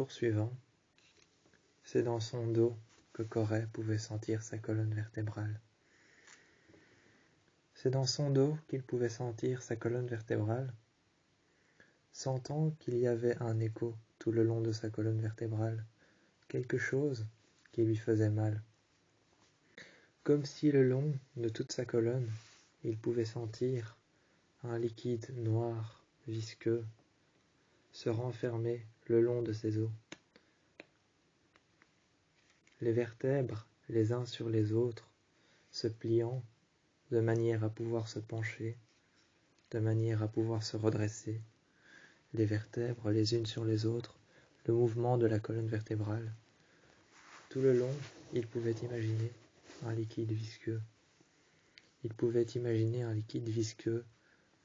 jour suivant, c'est dans son dos que Corey pouvait sentir sa colonne vertébrale. C'est dans son dos qu'il pouvait sentir sa colonne vertébrale, sentant qu'il y avait un écho tout le long de sa colonne vertébrale, quelque chose qui lui faisait mal. Comme si le long de toute sa colonne, il pouvait sentir un liquide noir, visqueux, se renfermer le long de ses os. Les vertèbres, les uns sur les autres, se pliant de manière à pouvoir se pencher, de manière à pouvoir se redresser. Les vertèbres les unes sur les autres, le mouvement de la colonne vertébrale. Tout le long, il pouvait imaginer un liquide visqueux. Il pouvait imaginer un liquide visqueux,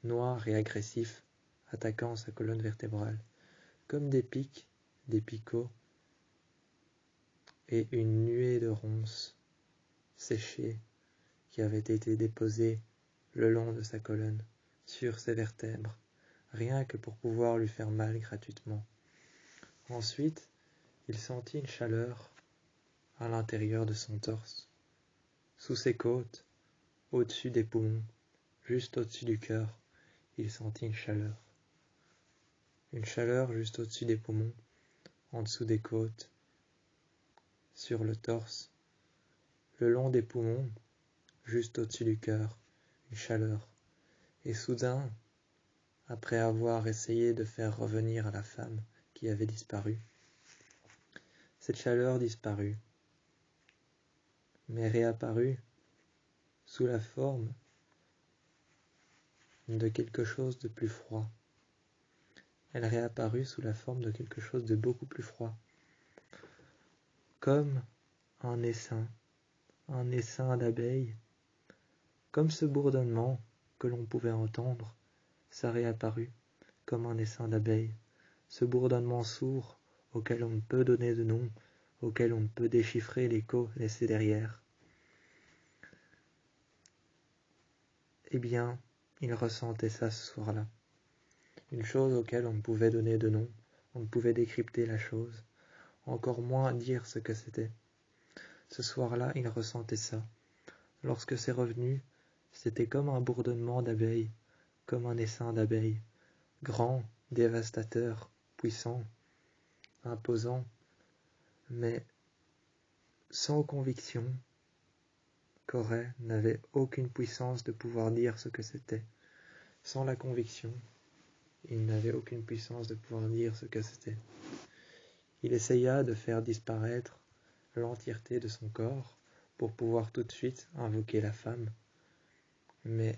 noir et agressif, attaquant sa colonne vertébrale, comme des pics, des picots, et une nuée de ronces séchées qui avaient été déposées le long de sa colonne, sur ses vertèbres, rien que pour pouvoir lui faire mal gratuitement. Ensuite, il sentit une chaleur à l'intérieur de son torse, sous ses côtes, au-dessus des poumons, juste au-dessus du cœur, il sentit une chaleur. Une chaleur juste au-dessus des poumons, en dessous des côtes, sur le torse, le long des poumons, juste au-dessus du cœur, une chaleur. Et soudain, après avoir essayé de faire revenir à la femme qui avait disparu, cette chaleur disparut, mais réapparut sous la forme de quelque chose de plus froid. Elle réapparut sous la forme de quelque chose de beaucoup plus froid, comme un essaim d'abeilles, comme ce bourdonnement que l'on pouvait entendre, ça réapparut comme un essaim d'abeilles, ce bourdonnement sourd auquel on ne peut donner de nom, auquel on ne peut déchiffrer l'écho laissé derrière. Eh bien, il ressentait ça ce soir-là. Une chose auquel on ne pouvait donner de nom, on ne pouvait décrypter la chose, encore moins dire ce que c'était. Ce soir-là, il ressentait ça. Lorsque c'est revenu, c'était comme un bourdonnement d'abeilles, comme un essaim d'abeilles, grand, dévastateur, puissant, imposant, mais sans conviction. Corey n'avait aucune puissance de pouvoir dire ce que c'était. Sans la conviction, il n'avait aucune puissance de pouvoir dire ce que c'était. Il essaya de faire disparaître l'entièreté de son corps pour pouvoir tout de suite invoquer la femme, mais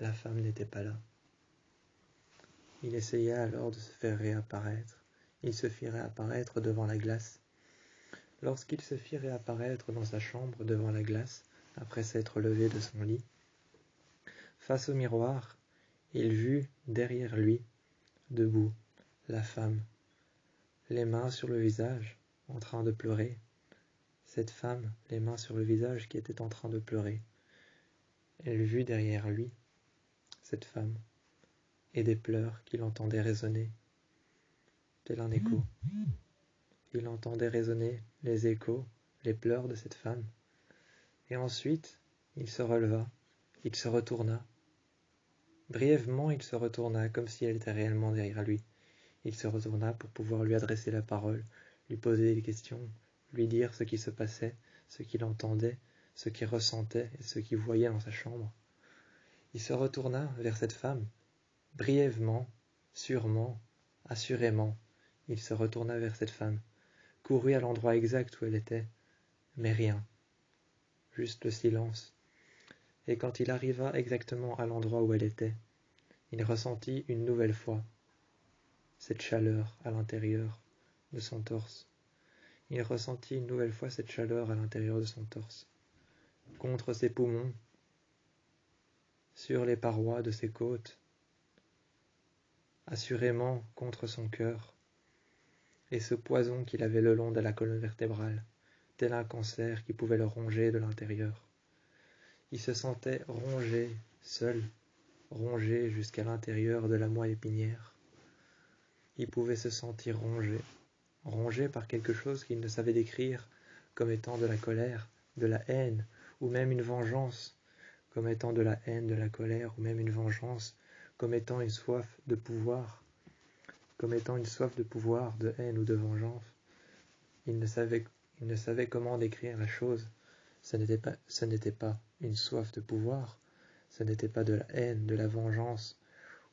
la femme n'était pas là. Il essaya alors de se faire réapparaître. Il se fit réapparaître devant la glace. Lorsqu'il se fit réapparaître dans sa chambre devant la glace, après s'être levé de son lit, face au miroir, il vit derrière lui, debout, la femme, les mains sur le visage, en train de pleurer. Cette femme, les mains sur le visage, qui était en train de pleurer. Elle vit derrière lui, cette femme, et des pleurs qu'il entendait résonner, tel un écho. Il entendait résonner les échos, les pleurs de cette femme. Et ensuite, il se releva, il se retourna. Brièvement, il se retourna, comme si elle était réellement derrière lui. Il se retourna pour pouvoir lui adresser la parole, lui poser des questions, lui dire ce qui se passait, ce qu'il entendait, ce qu'il ressentait et ce qu'il voyait dans sa chambre. Il se retourna vers cette femme, brièvement, sûrement, assurément. Il se retourna vers cette femme, courut à l'endroit exact où elle était, mais rien, juste le silence. Et quand il arriva exactement à l'endroit où elle était, il ressentit une nouvelle fois cette chaleur à l'intérieur de son torse. Il ressentit une nouvelle fois cette chaleur à l'intérieur de son torse, contre ses poumons, sur les parois de ses côtes, assurément contre son cœur, et ce poison qu'il avait le long de la colonne vertébrale, tel un cancer qui pouvait le ronger de l'intérieur. Il se sentait rongé, seul, rongé jusqu'à l'intérieur de la moelle épinière. Il pouvait se sentir rongé, rongé par quelque chose qu'il ne savait décrire comme étant de la colère, de la haine, ou même une vengeance, comme étant de la haine, de la colère, ou même une vengeance, comme étant une soif de pouvoir, de haine ou de vengeance. Il ne savait comment décrire la chose. Ce n'était pas une soif de pouvoir, ce n'était pas de la haine, de la vengeance,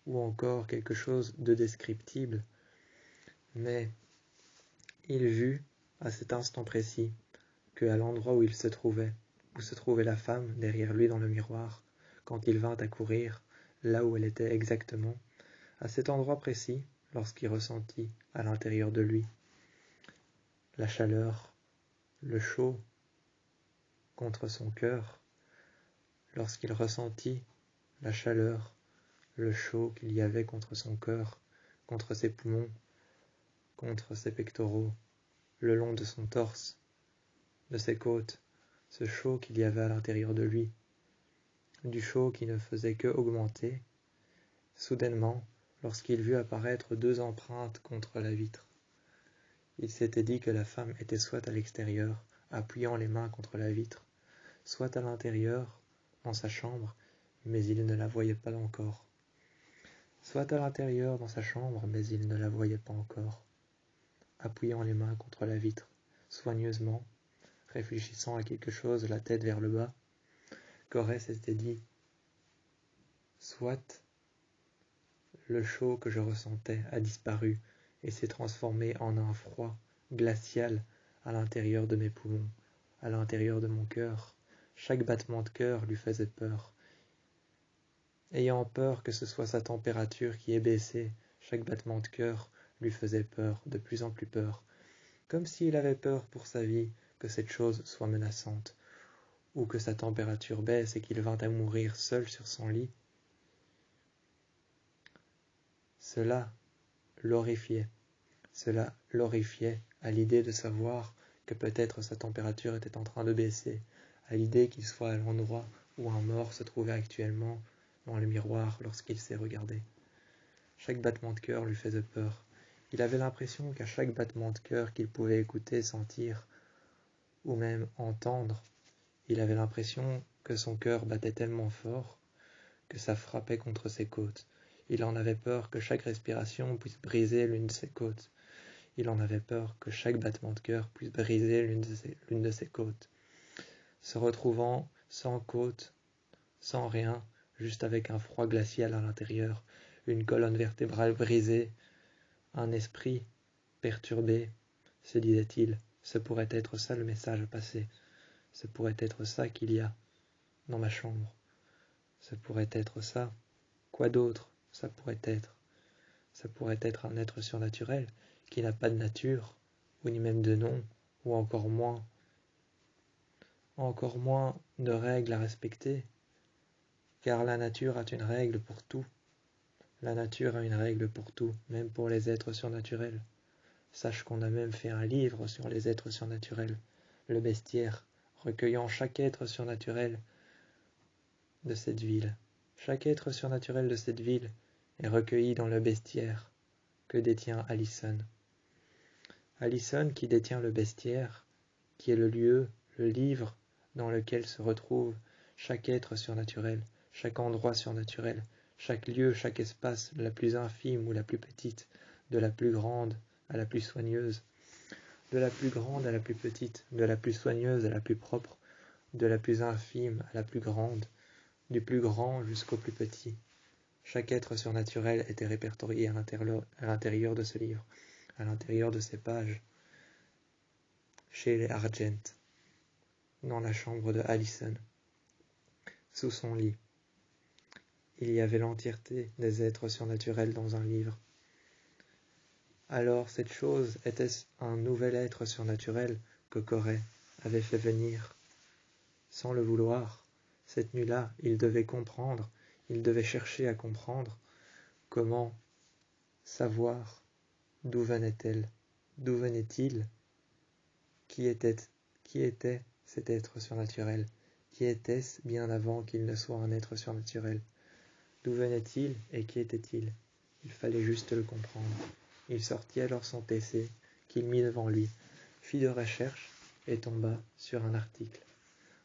ou encore quelque chose de descriptible, mais il vit, à cet instant précis, que à l'endroit où se trouvait la femme derrière lui dans le miroir, quand il vint à courir, là où elle était exactement, à cet endroit précis, lorsqu'il ressentit à l'intérieur de lui la chaleur, le chaud contre son cœur, lorsqu'il ressentit la chaleur, le chaud qu'il y avait contre son cœur, contre ses poumons, contre ses pectoraux, le long de son torse, de ses côtes, ce chaud qu'il y avait à l'intérieur de lui, du chaud qui ne faisait que augmenter, soudainement, lorsqu'il vit apparaître 2 empreintes contre la vitre. Il s'était dit que la femme était soit à l'extérieur, appuyant les mains contre la vitre, soit à l'intérieur, dans sa chambre, mais il ne la voyait pas encore. Soit à l'intérieur, dans sa chambre, mais il ne la voyait pas encore. Appuyant les mains contre la vitre, soigneusement, réfléchissant à quelque chose, la tête vers le bas, Corrès s'était dit « Soit le chaud que je ressentais a disparu et s'est transformé en un froid glacial à l'intérieur de mes poumons, à l'intérieur de mon cœur. Chaque battement de cœur lui faisait peur. Ayant peur que ce soit sa température qui ait baissé, chaque battement de cœur lui faisait peur, de plus en plus peur, comme s'il avait peur pour sa vie que cette chose soit menaçante, ou que sa température baisse et qu'il vînt à mourir seul sur son lit. Cela l'horrifiait à l'idée de savoir que peut-être sa température était en train de baisser, à l'idée qu'il soit à l'endroit où un mort se trouvait actuellement dans le miroir lorsqu'il s'est regardé. Chaque battement de cœur lui faisait peur. Il avait l'impression qu'à chaque battement de cœur qu'il pouvait écouter, sentir, ou même entendre, il avait l'impression que son cœur battait tellement fort que ça frappait contre ses côtes. Il en avait peur que chaque respiration puisse briser l'une de ses côtes. Il en avait peur que chaque battement de cœur puisse briser l'une de ses côtes. Se retrouvant sans côte, sans rien, juste avec un froid glacial à l'intérieur, une colonne vertébrale brisée, un esprit perturbé, se disait-il, ce pourrait être ça le message à passer, ce pourrait être ça qu'il y a dans ma chambre, ce pourrait être ça, quoi d'autre ça pourrait être? Ça pourrait être un être surnaturel qui n'a pas de nature, ou ni même de nom, ou encore moins de règles à respecter, car la nature a une règle pour tout. La nature a une règle pour tout, même pour les êtres surnaturels. Sache qu'on a même fait un livre sur les êtres surnaturels, le bestiaire, recueillant chaque être surnaturel de cette ville. Chaque être surnaturel de cette ville est recueilli dans le bestiaire que détient Allison. Allison qui détient le bestiaire, qui est le lieu, le livre dans lequel se retrouve chaque être surnaturel, chaque endroit surnaturel, chaque lieu, chaque espace, de la plus infime ou la plus petite, de la plus grande à la plus soigneuse, de la plus grande à la plus petite, de la plus soigneuse à la plus propre, de la plus infime à la plus grande, du plus grand jusqu'au plus petit. Chaque être surnaturel était répertorié à l'intérieur de ce livre, à l'intérieur de ces pages, chez les Argent, dans la chambre de Allison, sous son lit. Il y avait l'entièreté des êtres surnaturels dans un livre. Alors cette chose était-ce un nouvel être surnaturel que Corrès avait fait venir? Sans le vouloir, cette nuit-là, il devait comprendre, il devait chercher à comprendre comment savoir d'où venait-elle, d'où venait-il, qui était cet être surnaturel, qui était-ce bien avant qu'il ne soit un être surnaturel, d'où venait-il et qui était-il? Il fallait juste le comprendre. Il sortit alors son PC, qu'il mit devant lui, fit de recherche et tomba sur un article.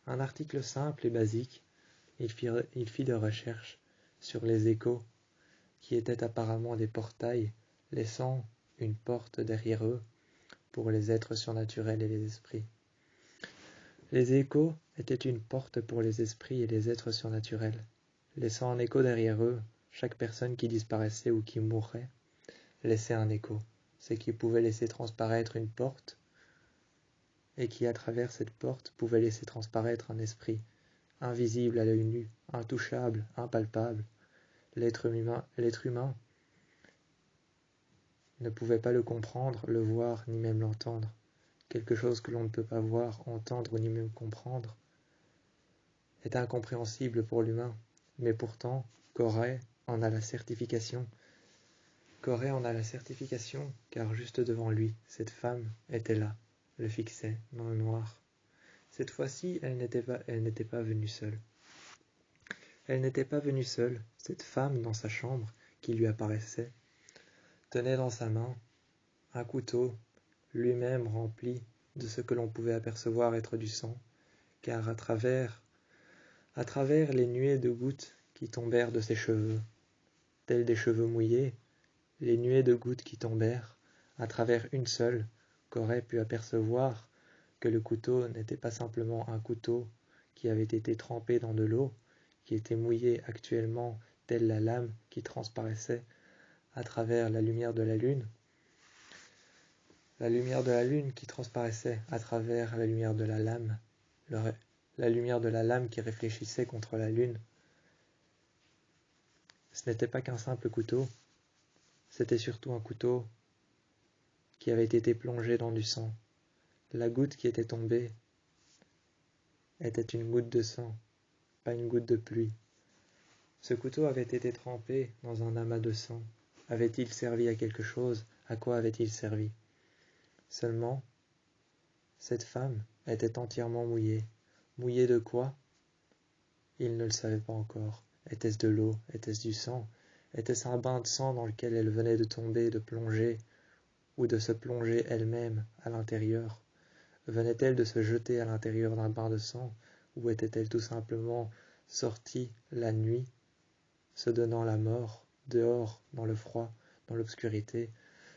Un article simple et basique. Il fit de recherche sur les échos, qui étaient apparemment des portails, laissant une porte derrière eux pour les êtres surnaturels et les esprits. Les échos étaient une porte pour les esprits et les êtres surnaturels, laissant un écho derrière eux. Chaque personne qui disparaissait ou qui mourait laissait un écho, ce qui pouvait laisser transparaître une porte, et qui à travers cette porte pouvait laisser transparaître un esprit, invisible à l'œil nu, intouchable, impalpable. L'être humain ne pouvait pas le comprendre, le voir, ni même l'entendre. Quelque chose que l'on ne peut pas voir, entendre, ni même comprendre, est incompréhensible pour l'humain. Mais pourtant, Corée en a la certification. Corée en a la certification, car juste devant lui, cette femme était là, le fixait dans le noir. Cette fois-ci, elle n'était pas venue seule. Elle n'était pas venue seule. Cette femme, dans sa chambre, qui lui apparaissait, tenait dans sa main un couteau, lui-même rempli de ce que l'on pouvait apercevoir être du sang, car à travers les nuées de gouttes qui tombèrent de ses cheveux, tels des cheveux mouillés, les nuées de gouttes qui tombèrent, à travers une seule, qu'aurait pu apercevoir que le couteau n'était pas simplement un couteau qui avait été trempé dans de l'eau, qui était mouillé actuellement, telle la lame qui transparaissait à travers la lumière de la lune qui transparaissait à travers la lumière de la lame, la lumière de la lame qui réfléchissait contre la lune. Ce n'était pas qu'un simple couteau, c'était surtout un couteau qui avait été plongé dans du sang. La goutte qui était tombée était une goutte de sang, pas une goutte de pluie. Ce couteau avait été trempé dans un amas de sang. Avait-il servi à quelque chose? À quoi avait-il servi? Seulement, cette femme était entièrement mouillée. Mouillée de quoi? Il ne le savait pas encore. Était-ce de l'eau? Était-ce du sang? Était-ce un bain de sang dans lequel elle venait de tomber, de plonger, ou de se plonger elle-même à l'intérieur? Venait-elle de se jeter à l'intérieur d'un bain de sang, ou était-elle tout simplement sortie la nuit, se donnant la mort, dehors, dans le froid, dans l'obscurité,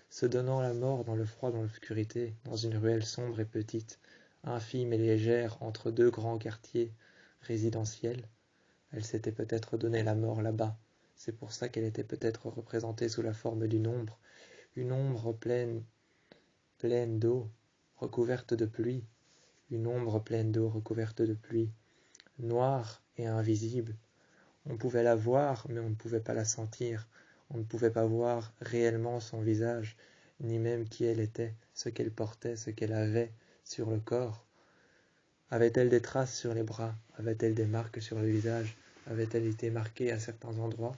se donnant la mort dans le froid, dans l'obscurité, dans une ruelle sombre et petite, infime et légère entre deux grands quartiers résidentiels? Elle s'était peut-être donné la mort là-bas. C'est pour ça qu'elle était peut-être représentée sous la forme d'une ombre pleine d'eau, recouverte de pluie, une ombre pleine d'eau recouverte de pluie, noire et invisible. On pouvait la voir, mais on ne pouvait pas la sentir. On ne pouvait pas voir réellement son visage, ni même qui elle était, ce qu'elle portait, ce qu'elle avait sur le corps. Avait-elle des traces sur les bras? Avait-elle des marques sur le visage? Avait-elle été marquée à certains endroits?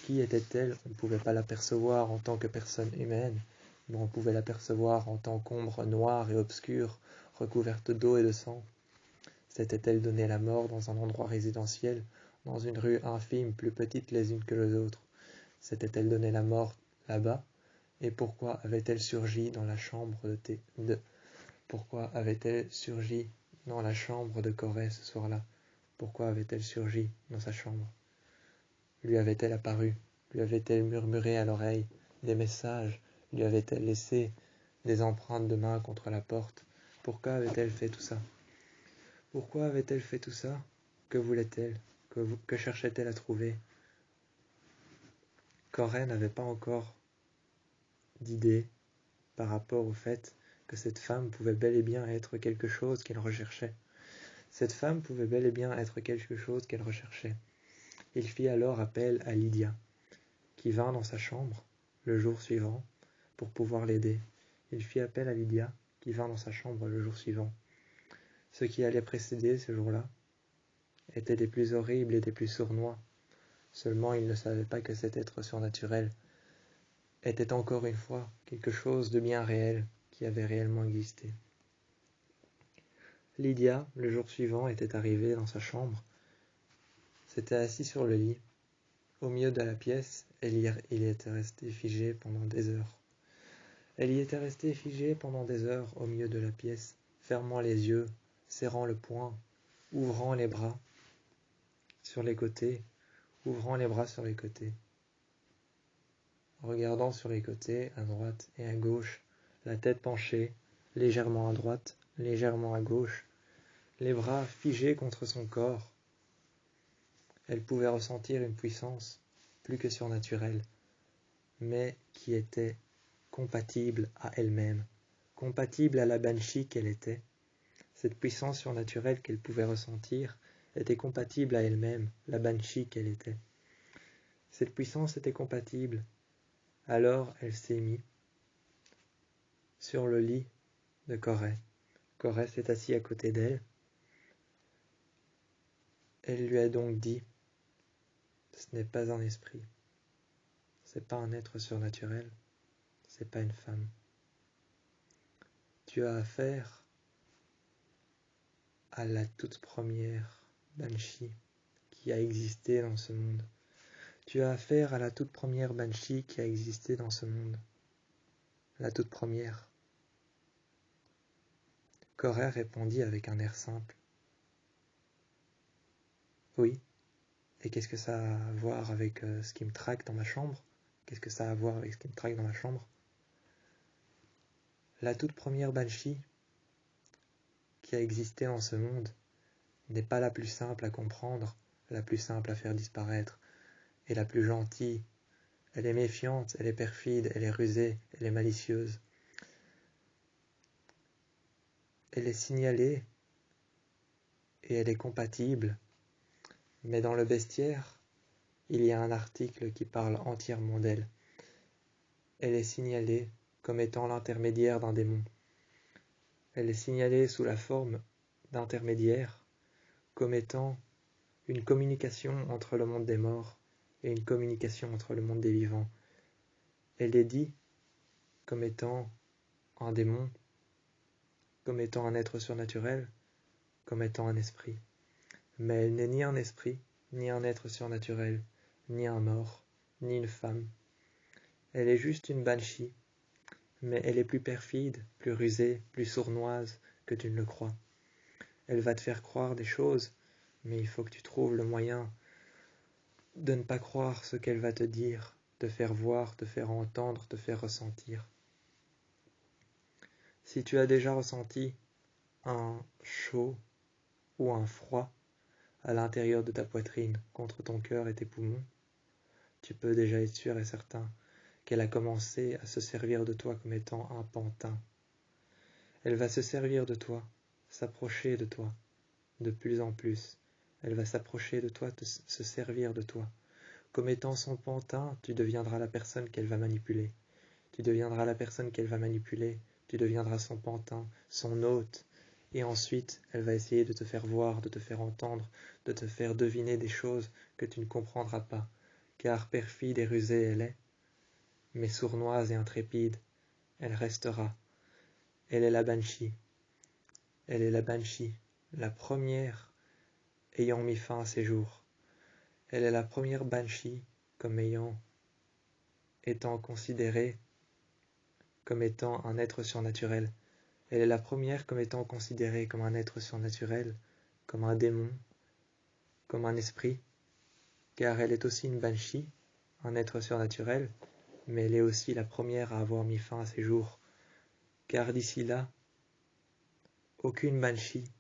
Qui était-elle? On ne pouvait pas l'apercevoir en tant que personne humaine, mais on pouvait l'apercevoir en tant qu'ombre noire et obscure, recouverte d'eau et de sang. S'était-elle donné la mort dans un endroit résidentiel, dans une rue infime, plus petite les unes que les autres? S'était-elle donné la mort là-bas? Et pourquoi avait-elle surgi dans la chambre Pourquoi avait-elle surgi dans la chambre de Corée ce soir-là? Pourquoi avait-elle surgi dans sa chambre? Lui avait-elle apparu? Lui avait-elle murmuré à l'oreille des messages? Lui avait-elle laissé des empreintes de main contre la porte? Pourquoi avait-elle fait tout ça? Pourquoi avait-elle fait tout ça? Que voulait-elle? Que cherchait-elle à trouver? Corée n'avait pas encore d'idée par rapport au fait que cette femme pouvait bel et bien être quelque chose qu'elle recherchait. Cette femme pouvait bel et bien être quelque chose qu'elle recherchait. Il fit alors appel à Lydia, qui vint dans sa chambre le jour suivant pour pouvoir l'aider. Il fit appel à Lydia, qui vint dans sa chambre le jour suivant. Ce qui allait précéder ce jour-là était des plus horribles et des plus sournois. Seulement il ne savait pas que cet être surnaturel était encore une fois quelque chose de bien réel qui avait réellement existé. Lydia, le jour suivant, était arrivée dans sa chambre, s'était assise sur le lit. Au milieu de la pièce, il était resté figé pendant des heures. Elle y était restée figée pendant des heures au milieu de la pièce, fermant les yeux, serrant le poing, ouvrant les bras sur les côtés, ouvrant les bras sur les côtés, regardant sur les côtés, à droite et à gauche, la tête penchée, légèrement à droite, légèrement à gauche, les bras figés contre son corps. Elle pouvait ressentir une puissance plus que surnaturelle, mais qui était compatible à elle-même, compatible à la banshee qu'elle était. Cette puissance surnaturelle qu'elle pouvait ressentir était compatible à elle-même, la banshee qu'elle était. Cette puissance était compatible. Alors elle s'est mise sur le lit de Corée. Corée s'est assis à côté d'elle. Elle lui a donc dit: ce n'est pas un esprit, c'est pas un être surnaturel, c'est pas une femme. Tu as affaire à la toute première banshee qui a existé dans ce monde. Tu as affaire à la toute première banshee qui a existé dans ce monde. La toute première. Corée répondit avec un air simple: oui. Et qu'est-ce que ça a à voir avec ce qui me traque dans ma chambre? Qu'est-ce que ça a à voir avec ce qui me traque dans ma chambre? La toute première banshee qui a existé dans ce monde n'est pas la plus simple à comprendre, la plus simple à faire disparaître, et la plus gentille. Elle est méfiante, elle est perfide, elle est rusée, elle est malicieuse. Elle est signalée et elle est compatible, mais dans le bestiaire, il y a un article qui parle entièrement d'elle. Elle est signalée comme étant l'intermédiaire d'un démon. Elle est signalée sous la forme d'intermédiaire, comme étant une communication entre le monde des morts et une communication entre le monde des vivants. Elle est dit comme étant un démon, comme étant un être surnaturel, comme étant un esprit. Mais elle n'est ni un esprit, ni un être surnaturel, ni un mort, ni une femme. Elle est juste une banshee, mais elle est plus perfide, plus rusée, plus sournoise que tu ne le crois. Elle va te faire croire des choses, mais il faut que tu trouves le moyen de ne pas croire ce qu'elle va te dire, te faire voir, te faire entendre, te faire ressentir. Si tu as déjà ressenti un chaud ou un froid à l'intérieur de ta poitrine, contre ton cœur et tes poumons, tu peux déjà être sûr et certain qu'elle a commencé à se servir de toi comme étant un pantin. Elle va se servir de toi, s'approcher de toi, de plus en plus. Elle va s'approcher de toi, se servir de toi. Comme étant son pantin, tu deviendras la personne qu'elle va manipuler. Tu deviendras la personne qu'elle va manipuler. Tu deviendras son pantin, son hôte. Et ensuite, elle va essayer de te faire voir, de te faire entendre, de te faire deviner des choses que tu ne comprendras pas. Car perfide et rusée elle est, mais sournoise et intrépide, elle restera. Elle est la banshee. Elle est la banshee, la première ayant mis fin à ses jours. Elle est la première banshee comme étant considérée comme étant un être surnaturel. Elle est la première comme étant considérée comme un être surnaturel, comme un démon, comme un esprit, car elle est aussi une banshee, un être surnaturel, mais elle est aussi la première à avoir mis fin à ses jours, car d'ici là, aucune banshee,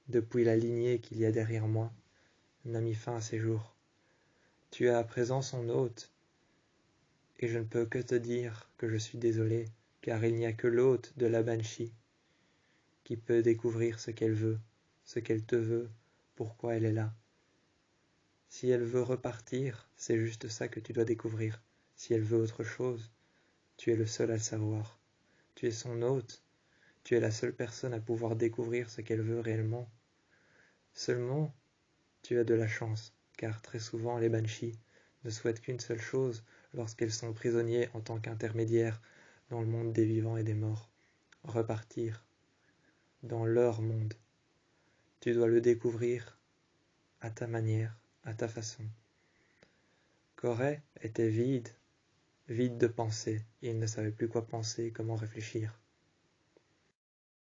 depuis la lignée qu'il y a derrière moi, n'a mis fin à ses jours. Tu es à présent son hôte, et je ne peux que te dire que je suis désolé, car il n'y a que l'hôte de la banshee qui peut découvrir ce qu'elle veut, ce qu'elle te veut, pourquoi elle est là. Si elle veut repartir, c'est juste ça que tu dois découvrir. Si elle veut autre chose, tu es le seul à le savoir. Tu es son hôte, tu es la seule personne à pouvoir découvrir ce qu'elle veut réellement. Seulement, tu as de la chance, car très souvent les banshees ne souhaitent qu'une seule chose lorsqu'elles sont prisonniers en tant qu'intermédiaires dans le monde des vivants et des morts: repartir dans leur monde. Tu dois le découvrir à ta manière, à ta façon. Corée était vide vide de pensée, il ne savait plus quoi penser, comment réfléchir.